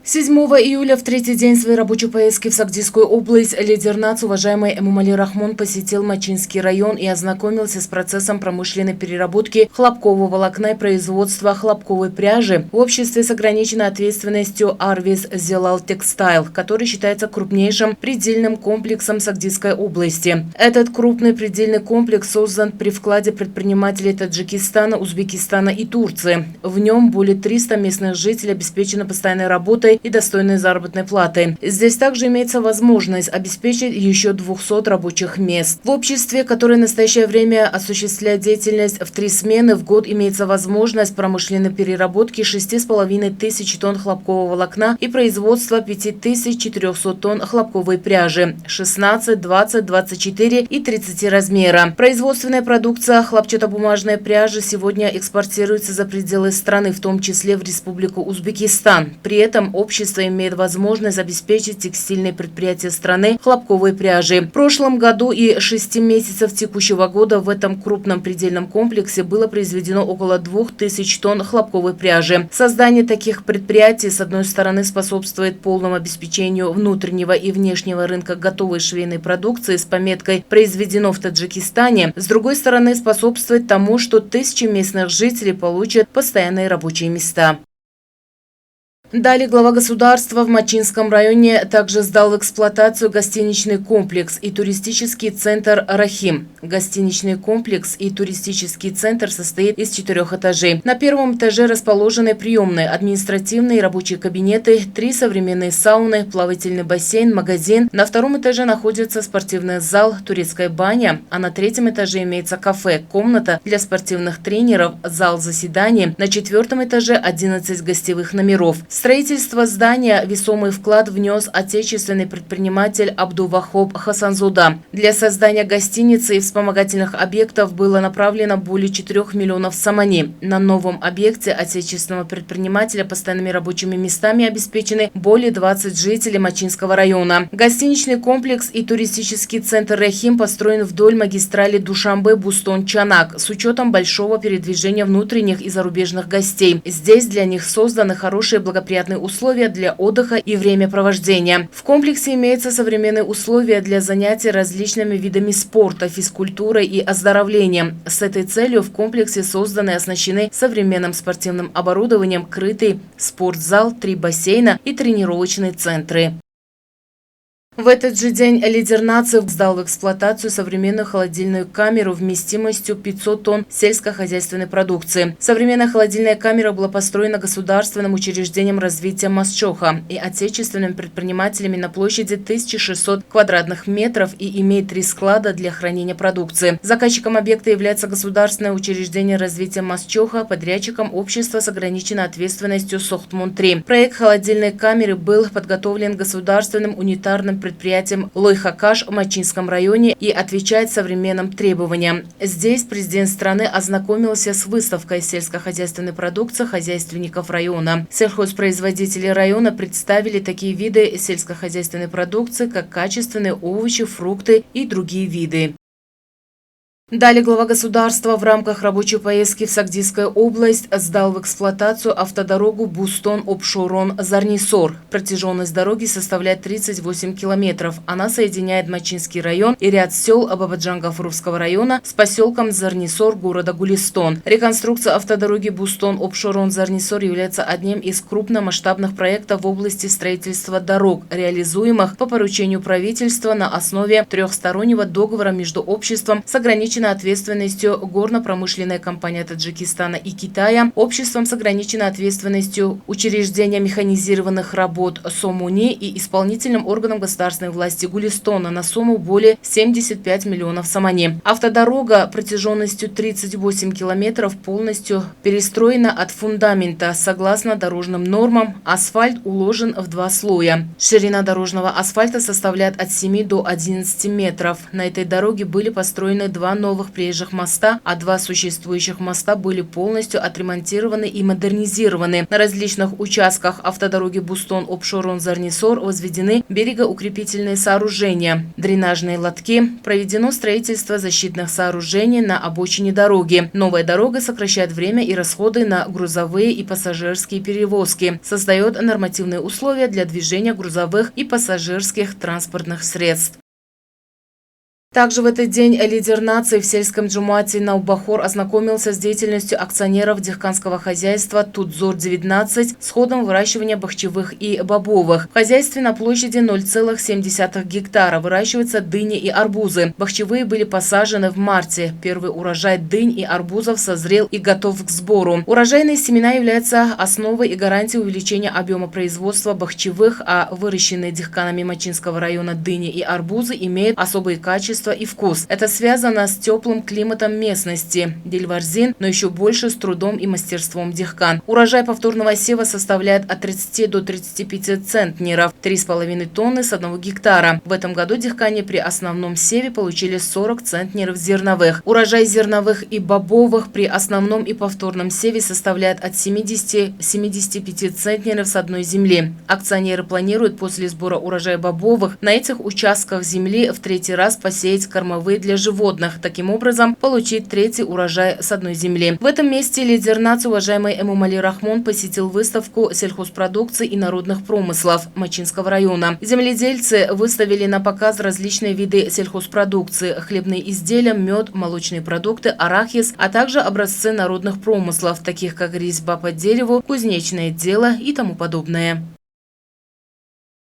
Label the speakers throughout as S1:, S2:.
S1: 7 июля в третий день своей рабочей поездки в Сагдийскую область лидер НАЦ, уважаемый Эмомали Рахмон, посетил Мачинский район и ознакомился с процессом промышленной переработки хлопкового волокна и производства хлопковой пряжи в обществе с ограниченной ответственностью Арвис Зелал Текстайл, который считается крупнейшим предельным комплексом Сагдийской области. Этот крупный предельный комплекс создан при вкладе предпринимателей Таджикистана, Узбекистана и Турции. В нем более 300 местных жителей обеспечены постоянной работой и достойной заработной платой. Здесь также имеется возможность обеспечить еще 200 рабочих мест. В обществе, которое в настоящее время осуществляет деятельность в 3 смены в год, имеется возможность промышленной переработки 6500 тонн хлопкового волокна и производства 5400 тонн хлопковой пряжи 16, 20, 24 и 30 размера. Производственная продукция хлопчатобумажной пряжи сегодня экспортируется за пределы страны, в том числе в Республику Узбекистан. При этом общество имеет возможность обеспечить текстильные предприятия страны хлопковой пряжи. В прошлом году и 6 месяцев текущего года в этом крупном предельном комплексе было произведено около 2000 тонн хлопковой пряжи. Создание таких предприятий, с одной стороны, способствует полному обеспечению внутреннего и внешнего рынка готовой швейной продукции с пометкой «Произведено в Таджикистане», с другой стороны, способствует тому, что тысячи местных жителей получат постоянные рабочие места. Далее глава государства в Мачинском районе также сдал в эксплуатацию гостиничный комплекс и туристический центр «Рахим». Гостиничный комплекс и туристический центр состоит из 4 этажей. На первом этаже расположены приемные, административные и рабочие кабинеты, 3 современные сауны, плавательный бассейн, магазин. На втором этаже находится спортивный зал, турецкая баня, а на 3-м этаже имеется кафе, комната для спортивных тренеров, зал заседаний. На 4-м этаже 11 гостевых номеров. Строительство здания весомый вклад внес отечественный предприниматель Абдувахоб Хасанзуда. Для создания гостиницы и вспомогательных объектов было направлено более 4 миллионов самани. На новом объекте отечественного предпринимателя постоянными рабочими местами обеспечены более 20 жителей Мачинского района. Гостиничный комплекс и туристический центр «Рахим» построен вдоль магистрали Душанбе-Бустон-Чанак с учетом большого передвижения внутренних и зарубежных гостей. Здесь для них созданы хорошие благоприятные условия для отдыха и времяпровождения. В комплексе имеются современные условия для занятий различными видами спорта, физкультурой и оздоровлением. С этой целью в комплексе созданы и оснащены современным спортивным оборудованием крытый спортзал, 3 бассейна и тренировочные центры. В этот же день лидер нации сдал в эксплуатацию современную холодильную камеру вместимостью 500 тонн сельскохозяйственной продукции. Современная холодильная камера была построена государственным учреждением развития Мосчоха и отечественными предпринимателями на площади 1600 квадратных метров и имеет 3 склада для хранения продукции. Заказчиком объекта является государственное учреждение развития Мосчоха, подрядчиком общество с ограниченной ответственностью Сохтмун-3. Проект холодильной камеры был подготовлен государственным унитарным предприятием Лойхакаш в Мачинском районе и отвечает современным требованиям. Здесь президент страны ознакомился с выставкой сельскохозяйственной продукции хозяйственников района. Сельхозпроизводители района представили такие виды сельскохозяйственной продукции, как качественные овощи, фрукты и другие виды. Далее глава государства в рамках рабочей поездки в Сагдийскую область сдал в эксплуатацию автодорогу Бустон-Обшорон-Зарнисор. Протяженность дороги составляет 38 километров. Она соединяет Мачинский район и ряд сел Абабаджан-Гафуровского района с поселком Зарнисор города Гулистон. Реконструкция автодороги Бустон-Обшорон-Зарнисор является одним из крупномасштабных проектов в области строительства дорог, реализуемых по поручению правительства на основе трехстороннего договора между обществом с ограниченной ответственностью горно-промышленная компания Таджикистана и Китая, обществом с ограниченной ответственностью учреждения механизированных работ Сомуни и исполнительным органом государственной власти Гулистона на сумму более 75 миллионов самани. Автодорога протяженностью 38 километров полностью перестроена от фундамента. Согласно дорожным нормам, асфальт уложен в 2 слоя. Ширина дорожного асфальта составляет от 7 до 11 метров. На этой дороге были построены 2 новых приезжих моста, а 2 существующих моста были полностью отремонтированы и модернизированы. На различных участках автодороги Бустон-Обшорон-Зарнисор возведены берегоукрепительные сооружения, дренажные лотки, проведено строительство защитных сооружений на обочине дороги. Новая дорога сокращает время и расходы на грузовые и пассажирские перевозки, создает нормативные условия для движения грузовых и пассажирских транспортных средств. Также в этот день лидер нации в сельском Джумате Наубахор ознакомился с деятельностью акционеров дихканского хозяйства Тутзор-19 с ходом выращивания бахчевых и бобовых. В хозяйстве на площади 0,7 гектара выращиваются дыни и арбузы. Бахчевые были посажены в марте. Первый урожай дынь и арбузов созрел и готов к сбору. Урожайные семена являются основой и гарантией увеличения объема производства бахчевых, а выращенные дихканами Мачинского района дыни и арбузы имеют особые качества и вкус. Это связано с теплым климатом местности Дельварзин, но еще больше с трудом и мастерством дихкан. Урожай повторного сева составляет от 30 до 35 центнеров, 3,5 тонны с 1 гектара. В этом году дихкане при основном севе получили 40 центнеров зерновых. Урожай зерновых и бобовых при основном и повторном севе составляет от 70-75 центнеров с одной земли. Акционеры планируют после сбора урожая бобовых на этих участках земли в 3-й раз посеять кормовые для животных, таким образом получить 3-й урожай с одной земли. В этом месте лидер нации, уважаемый Эмомали Рахмон, посетил выставку сельхозпродукции и народных промыслов Мачинского района. Земледельцы выставили на показ различные виды сельхозпродукции: хлебные изделия, мед, молочные продукты, арахис, а также образцы народных промыслов, таких как резьба по дереву, кузнечное дело и тому подобное.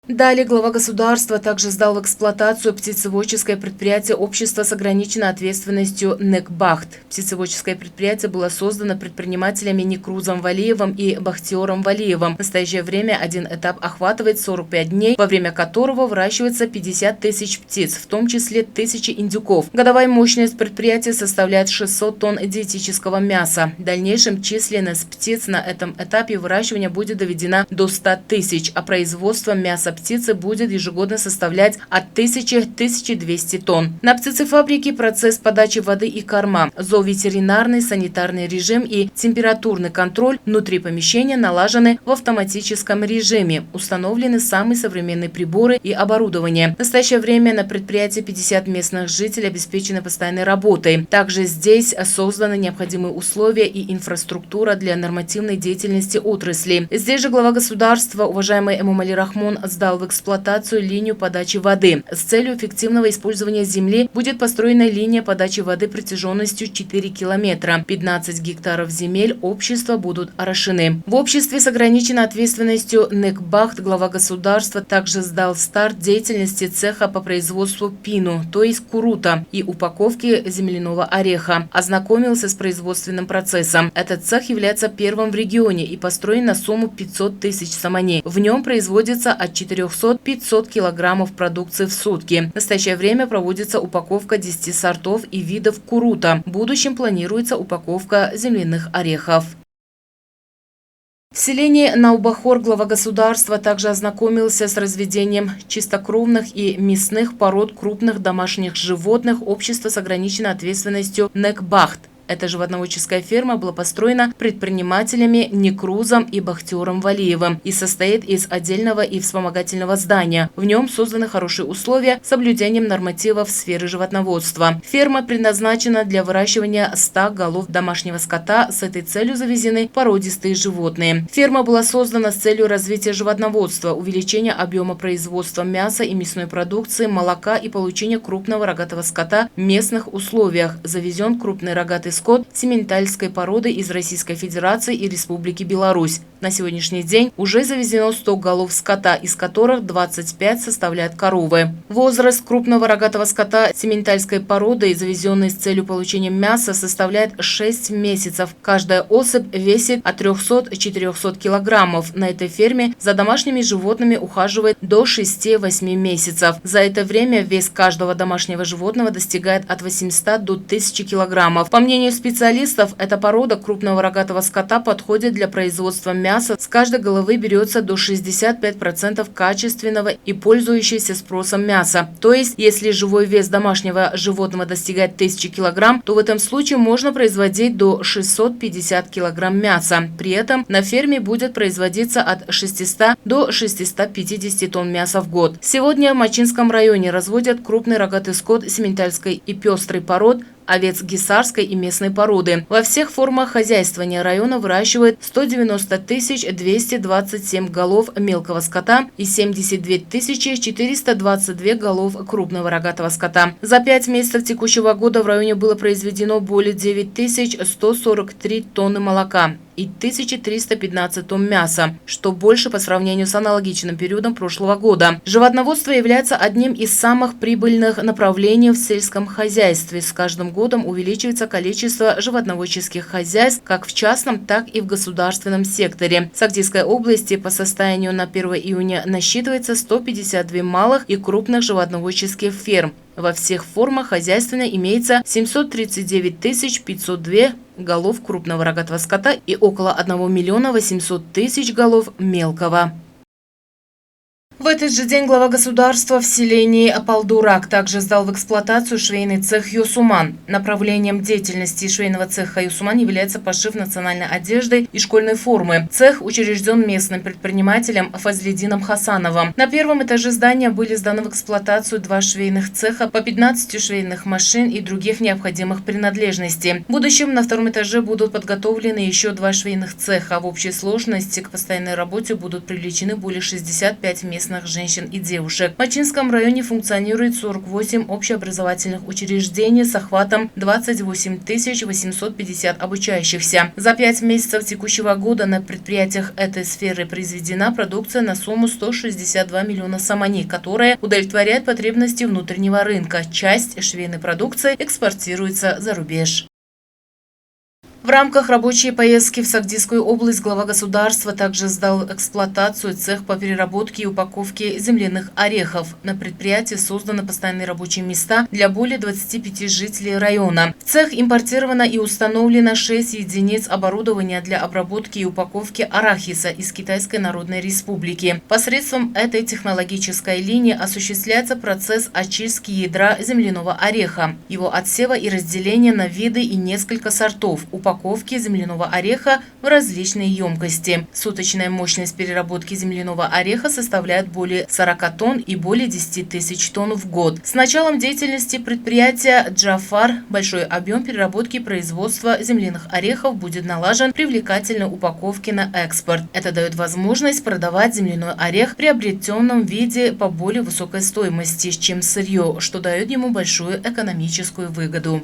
S1: Далее глава государства также сдал в эксплуатацию птицеводческое предприятие общества с ограниченной ответственностью «Некбахт». Птицеводческое предприятие было создано предпринимателями Некрузом Валиевым и Бахтиором Валиевым. В настоящее время один этап охватывает 45 дней, во время которого выращивается 50 тысяч птиц, в том числе 1000 индюков. Годовая мощность предприятия составляет 600 тонн диетического мяса. В дальнейшем численность птиц на этом этапе выращивания будет доведена до 100 тысяч, а производство мяса птицы будет ежегодно составлять от 1000-1200 тонн. На птицефабрике процесс подачи воды и корма, зооветеринарный, санитарный режим и температурный контроль внутри помещения налажены в автоматическом режиме. Установлены самые современные приборы и оборудование. В настоящее время на предприятии 50 местных жителей обеспечены постоянной работой. Также здесь созданы необходимые условия и инфраструктура для нормативной деятельности отрасли. Здесь же глава государства, уважаемый Эмомали Рахмон, сдал в эксплуатацию линию подачи воды. С целью эффективного использования земли будет построена линия подачи воды протяженностью 4 километра. 15 гектаров земель общества будут орошены. В обществе с ограниченной ответственностью «Некбахт» глава государства также сдал старт деятельности цеха по производству пину, то есть курута, и упаковки земляного ореха. Ознакомился с производственным процессом. Этот цех является первым в регионе и построен на сумму 500 тысяч самани. В нем производится от 400-500 килограммов продукции в сутки. В настоящее время проводится упаковка 10 сортов и видов курута. В будущем планируется упаковка земляных орехов. В селении Наубахор глава государства также ознакомился с разведением чистокровных и мясных пород крупных домашних животных общества с ограниченной ответственностью «Некбахт». Эта животноводческая ферма была построена предпринимателями Некрузом и Бахтиором Валиевым и состоит из отдельного и вспомогательного здания. В нем созданы хорошие условия с соблюдением нормативов в сфере животноводства. Ферма предназначена для выращивания 100 голов домашнего скота. С этой целью завезены породистые животные. Ферма была создана с целью развития животноводства, увеличения объема производства мяса и мясной продукции, молока и получения крупного рогатого скота в местных условиях. Завезен крупный рогатый скот симментальской породы из Российской Федерации и Республики Беларусь. На сегодняшний день уже завезено 100 голов скота, из которых 25 составляют коровы. Возраст крупного рогатого скота симментальской породы, завезенной с целью получения мяса, составляет 6 месяцев. Каждая особь весит от 300-400 килограммов. На этой ферме за домашними животными ухаживает до 6-8 месяцев. За это время вес каждого домашнего животного достигает от 800 до 1000 килограммов. По мнению специалистов, эта порода крупного рогатого скота подходит для производства мяса мяса с каждой головы берется до 65% качественного и пользующегося спросом мяса. То есть, если живой вес домашнего животного достигает 1000 кг, то в этом случае можно производить до 650 кг мяса. При этом на ферме будет производиться от 600 до 650 тонн мяса в год. Сегодня в Мачинском районе разводят крупный рогатый скот симментальской и пестрой пород, овец гисарской и местной породы. Во всех формах хозяйствования района выращивают 190 227 голов мелкого скота и 72 422 голов крупного рогатого скота. За 5 месяцев текущего года в районе было произведено более 9143 тонны молока и 1315 тонн мяса, что больше по сравнению с аналогичным периодом прошлого года. Животноводство является одним из самых прибыльных направлений в сельском хозяйстве. С каждым годом увеличивается количество животноводческих хозяйств как в частном, так и в государственном секторе. В Сагдийской области по состоянию на 1 июня насчитывается 152 малых и крупных животноводческих ферм. Во всех формах хозяйствования имеется 739 502 голов крупного рогатого скота и около 1 800 000 голов мелкого. В этот же день глава государства в селении Апалдурак также сдал в эксплуатацию швейный цех «Юсуман». Направлением деятельности швейного цеха «Юсуман» является пошив национальной одежды и школьной формы. Цех учрежден местным предпринимателем Фазлидином Хасановым. На первом этаже здания были сданы в эксплуатацию 2 швейных цеха по 15 швейных машин и других необходимых принадлежностей. В будущем на втором этаже будут подготовлены еще 2 швейных цеха. В общей сложности к постоянной работе будут привлечены более 65 местных женщин и девушек. В Мачинском районе функционирует 48 общеобразовательных учреждений с охватом 28 850 обучающихся. За 5 месяцев текущего года на предприятиях этой сферы произведена продукция на сумму 162 миллиона самани, которая удовлетворяет потребности внутреннего рынка. Часть швейной продукции экспортируется за рубеж. В рамках рабочей поездки в Сагдийскую область глава государства также сдал в эксплуатацию цех по переработке и упаковке земляных орехов. На предприятии созданы постоянные рабочие места для более 25 жителей района. В цех импортировано и установлено 6 единиц оборудования для обработки и упаковки арахиса из Китайской Народной Республики. Посредством этой технологической линии осуществляется процесс очистки ядра земляного ореха, его отсева и разделения на виды и несколько сортов, упаковки земляного ореха в различные емкости. Суточная мощность переработки земляного ореха составляет более 40 тонн и более 10 тысяч тонн в год. С началом деятельности предприятия «Джафар» большой объем переработки и производства земляных орехов будет налажен привлекательной упаковки на экспорт. Это дает возможность продавать земляной орех в приобретенном виде по более высокой стоимости, чем сырье, что дает ему большую экономическую выгоду.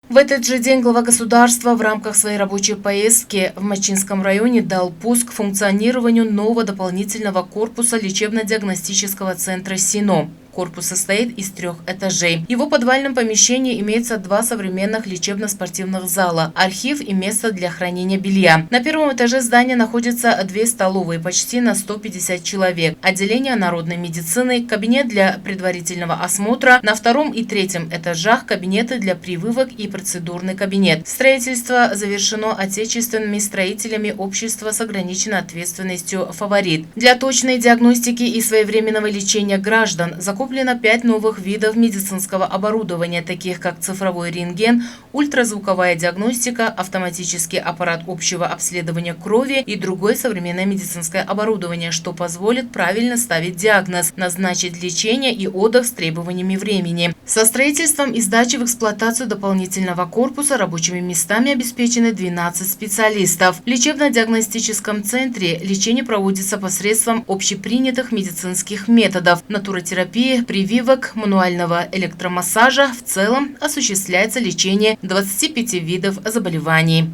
S1: В этот же день глава государства в рамках своей рабочей поездки в Мачинском районе дал пуск функционированию нового дополнительного корпуса лечебно-диагностического центра «СИНО». Корпус состоит из 3 этажей. В его подвальном помещении имеется 2 современных лечебно-спортивных зала, архив и место для хранения белья. На первом этаже здания находятся 2 столовые почти на 150 человек, отделение народной медицины, кабинет для предварительного осмотра, на 2 и 3 этажах кабинеты для прививок и процедурный кабинет. Строительство завершено отечественными строителями общества с ограниченной ответственностью «Фаворит». Для точной диагностики и своевременного лечения граждан закуплено 5 новых видов медицинского оборудования, таких как цифровой рентген, ультразвуковая диагностика, автоматический аппарат общего обследования крови и другое современное медицинское оборудование, что позволит правильно ставить диагноз, назначить лечение и отдых с требованиями времени. Со строительством и сдачей в эксплуатацию дополнительного корпуса рабочими местами обеспечены 12 специалистов. В лечебно-диагностическом центре лечение проводится посредством общепринятых медицинских методов – натуротерапии, прививок, мануального электромассажа. В целом осуществляется лечение 25 видов заболеваний.